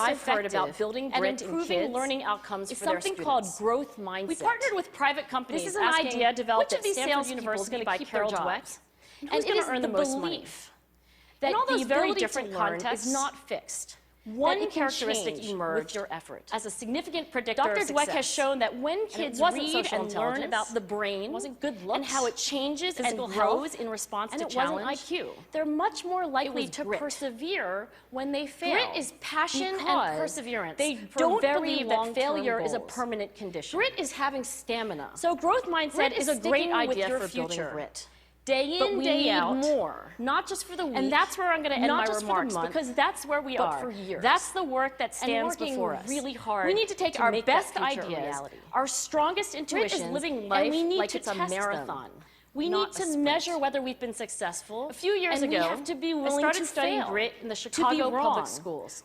most I've heard effective about building at grit in improving kids learning outcomes is for their something called students. growth mindset. We partnered with private companies. This is an asking, idea developed which of at these Stanford salespeople University is by going to keep their Carol jobs? Dweck. And Who's it gonna is earn the the most money? belief that And all the those very ability different to learn contexts is not fixed. one it can characteristic change emerged with your effort. as a significant predictor Dr. of Dweck success. has shown that when And kids it wasn't read social and learn intelligence, about the brain it wasn't good and looks, how it changes and physical grows health, in response and to it wasn't challenge, IQ. they're much more likely was to grit. persevere when they fail. Grit is passion and because perseverance. They for don't very believe that long-term failure is a goals. permanent condition. Grit is having stamina. So growth mindset Grit is a sticking great with idea your for future. building grit. Day But in, we day need out, more. not just for the week, And that's where I'm going to end not my just for the remarks, month, because that's where we but are. for years. That's the work that and stands working before us. really hard. We need to take to our make best that future a ideas, reality. our strongest Grit intuitions, is living and life we need like to it's a test them. marathon. We not need a to sprint. measure whether we've been successful. A few years and ago, we have to be willing I started to studying fail, grit in the to be Chicago wrong, public schools.